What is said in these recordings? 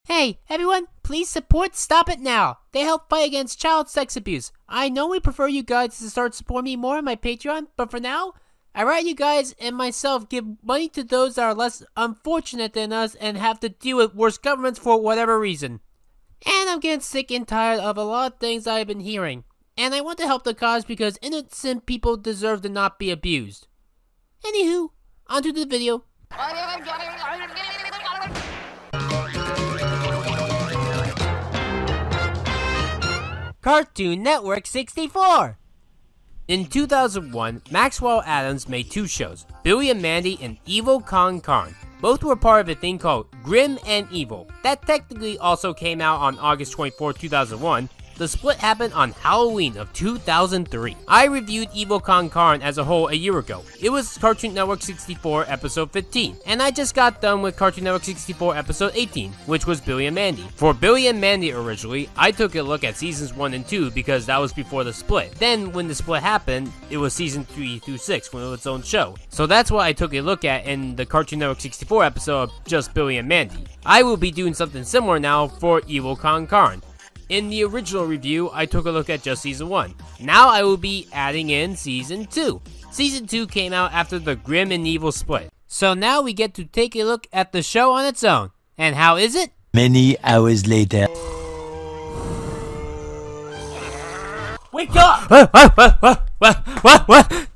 Hey, everyone, please support Stop It Now. They help fight against child sex abuse. I know we prefer you guys to start supporting me more on my Patreon, but for now, I'd rather you guys and myself give money to those that are less unfortunate than us and have to deal with worse governments for whatever reason. And I'm getting sick and tired of a lot of things I've been hearing. And I want to help the cause because innocent people deserve to not be abused. Anywho, onto the video. Cartoon Network 64. In 2001, Maxwell Adams made two shows, Billy and Mandy and Evil Con Carne. Both were part of a thing called Grim and Evil, that technically also came out on August 24, 2001. The split happened on Halloween of 2003. I reviewed Evil Con Carne as a whole a year ago. It was Cartoon Network 64 episode 15, and I just got done with Cartoon Network 64 episode 18, which was Billy and Mandy. For Billy and Mandy originally, I took a look at seasons 1 and 2 because that was before the split. Then when the split happened, it was season 3 through 6 when it was its own show. So that's what I took a look at in the Cartoon Network 64 episode of just Billy and Mandy. I will be doing something similar now for Evil Con Carne. In the original review, I took a look at just Season 1. Now I will be adding in Season 2. Season 2 came out after the Grim and Evil split. So now we get to take a look at the show on its own. And how is it? Many hours later. Wake up! What?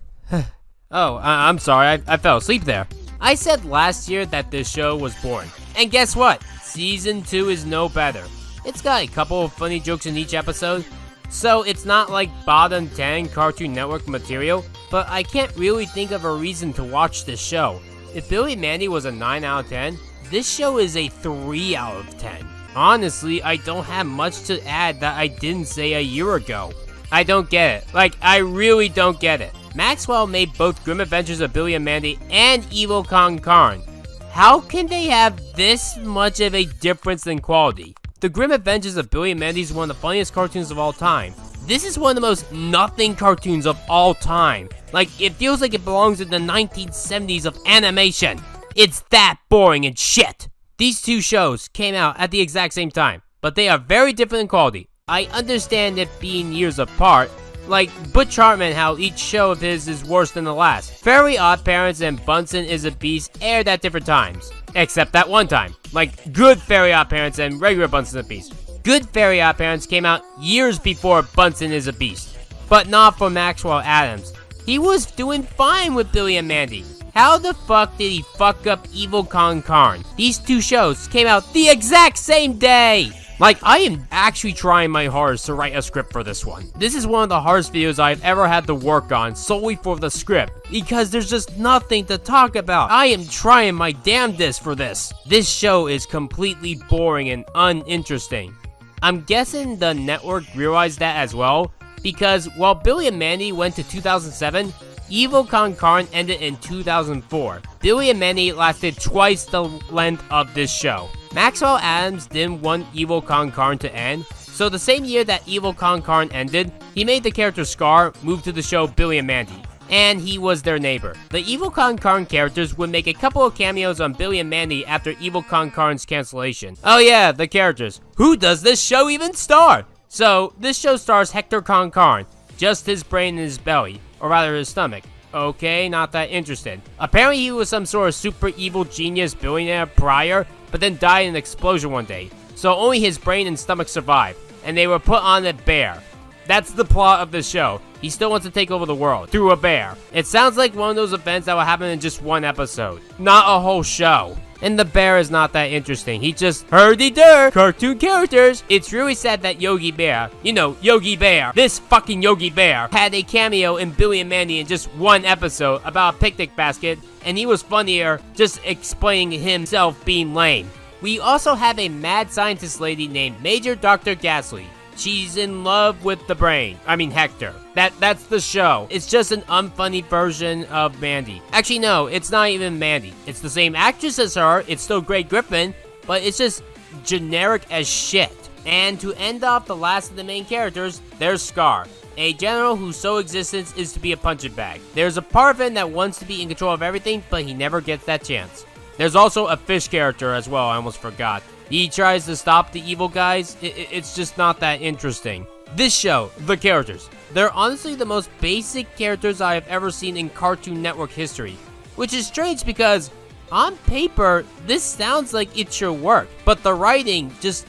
Oh, I'm sorry, I fell asleep there. I said last year that this show was boring. And guess what? Season 2 is no better. It's got a couple of funny jokes in each episode, so it's not like bottom 10 Cartoon Network material, but I can't really think of a reason to watch this show. If Billy and Mandy was a 9 out of 10, this show is a 3 out of 10. Honestly, I don't have much to add that I didn't say a year ago. I don't get it. Like, I really don't get it. Maxwell made both Grim Adventures of Billy and Mandy and Evil Con Carne. How can they have this much of a difference in quality? The Grim Adventures of Billy and Mandy is one of the funniest cartoons of all time. This is one of the most nothing cartoons of all time. Like, it feels like it belongs in the 1970s of animation. It's that boring and shit. These two shows came out at the exact same time, but they are very different in quality. I understand it being years apart, like Butch Hartman, how each show of his is worse than the last. Very Odd Parents and Bunsen is a Beast aired at different times. Except that one time. Like, Good Very Odd Parents and regular Bunsen is a Beast. Good Very Odd Parents came out years before Bunsen is a Beast. But not for Maxwell Adams. He was doing fine with Billy and Mandy. How the fuck did he fuck up Evil Con Carne? These two shows came out the exact same day! Like, I am actually trying my hardest to write a script for this one. This is one of the hardest videos I've ever had to work on solely for the script, because there's just nothing to talk about. I am trying my damnedest for this. This show is completely boring and uninteresting. I'm guessing the network realized that as well, because while Billy and Mandy went to 2007, Evil Con Carne ended in 2004. Billy and Mandy lasted twice the length of this show. Maxwell Adams didn't want Evil Con Carne to end, so the same year that Evil Con Carne ended, he made the character Scar move to the show Billy and Mandy, and he was their neighbor. The Evil Con Carne characters would make a couple of cameos on Billy and Mandy after Evil Con Carne's cancellation. Oh yeah, the characters. Who does this show even star? So, this show stars Hector Con Carne, just his brain in his belly, or rather his stomach. Okay, not that interested. Apparently he was some sort of super evil genius billionaire prior, but then died in an explosion one day. So only his brain and stomach survived, and they were put on a bear. That's the plot of the show. He still wants to take over the world through a bear. It sounds like one of those events that will happen in just one episode, not a whole show. And the bear is not that interesting. He just hurdy-dur cartoon characters. It's really sad that Yogi Bear, you know, Yogi Bear, this fucking Yogi Bear, had a cameo in Billy and Mandy in just one episode about a picnic basket, and he was funnier just explaining himself being lame. We also have a mad scientist lady named Major Dr. Ghastly. She's in love with the brain. I mean, Hector. That's the show. It's just an unfunny version of Mandy. Actually, no, it's not even Mandy. It's the same actress as her. It's still Grey Griffin, but it's just generic as shit. And to end off the last of the main characters, there's Scar, a general whose sole existence is to be a punching bag. There's a part of him that wants to be in control of everything, but he never gets that chance. There's also a fish character as well, I almost forgot. He tries to stop the evil guys. It's just not that interesting. This show, the characters, they're honestly the most basic characters I have ever seen in Cartoon Network history. Which is strange because, on paper, this sounds like it should work, but the writing just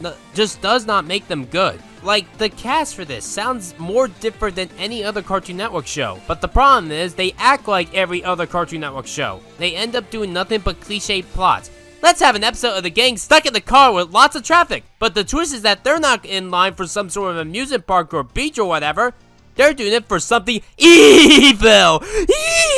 does not make them good. Like, the cast for this sounds more different than any other Cartoon Network show, but the problem is they act like every other Cartoon Network show. They end up doing nothing but cliche plots. Let's have an episode of the gang stuck in the car with lots of traffic, but the twist is that they're not in line for some sort of amusement park or beach or whatever. They're doing it for something evil!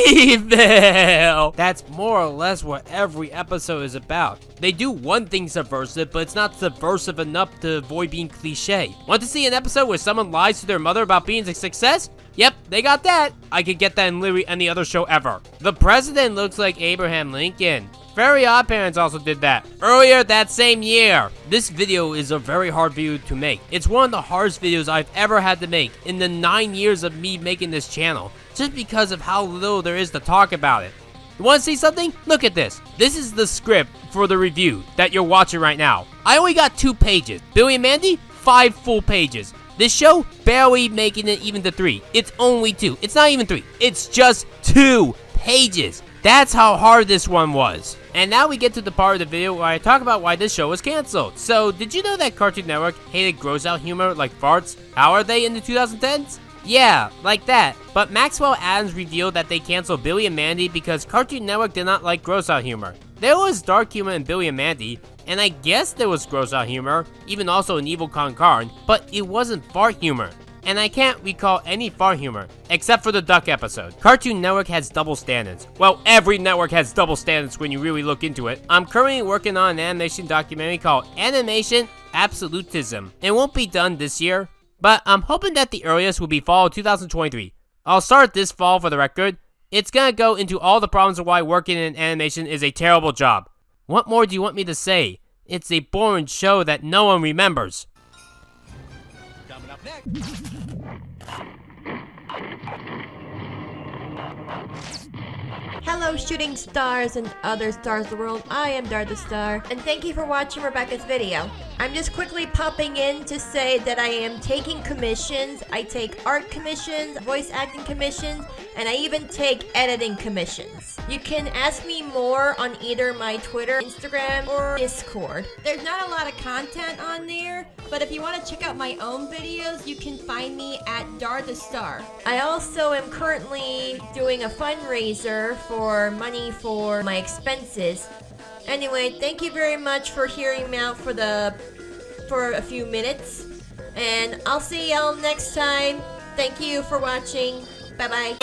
Evil! That's more or less what every episode is about. They do one thing subversive, but it's not subversive enough to avoid being cliche. Want to see an episode where someone lies to their mother about being a success? Yep, they got that. I could get that in literally any other show ever. The president looks like Abraham Lincoln. Very Odd Parents also did that earlier that same year. This video is a very hard video to make. It's one of the hardest videos I've ever had to make in the 9 years of me making this channel, just because of how little there is to talk about it. You want to see something? Look at this. This is the script for the review that you're watching right now. I only got 2 pages. Billy and Mandy, 5 full pages. This show, barely making it even to 3. It's only 2. It's not even 3. It's just 2 pages. That's how hard this one was. And now we get to the part of the video where I talk about why this show was canceled. So, did you know that Cartoon Network hated gross out humor like farts? How are they in the 2010s? Yeah, like that. But Maxwell Adams revealed that they canceled Billy and Mandy because Cartoon Network did not like gross out humor. There was dark humor in Billy and Mandy, and I guess there was gross out humor, even also in Evil Carne, but it wasn't fart humor. And I can't recall any fart humor, except for the duck episode. Cartoon Network has double standards. Well, every network has double standards when you really look into it. I'm currently working on an animation documentary called Animation Absolutism. It won't be done this year, but I'm hoping that the earliest will be fall 2023. I'll start this fall for the record. It's gonna go into all the problems of why working in animation is a terrible job. What more do you want me to say? It's a boring show that no one remembers. Coming up next. Hello shooting stars and other stars of the world, I am Dar the Star, and thank you for watching Rebecca's video. I'm just quickly popping in to say that I am taking commissions. I take art commissions, voice acting commissions, and I even take editing commissions. You can ask me more on either my Twitter, Instagram, or Discord. There's not a lot of content on there, but if you want to check out my own videos, you can find me at Dar the Star. I also am currently doing a fundraiser for money for my expenses. Anyway, thank you very much for hearing me out for a few minutes, and I'll see y'all next time. Thank you for watching. Bye bye.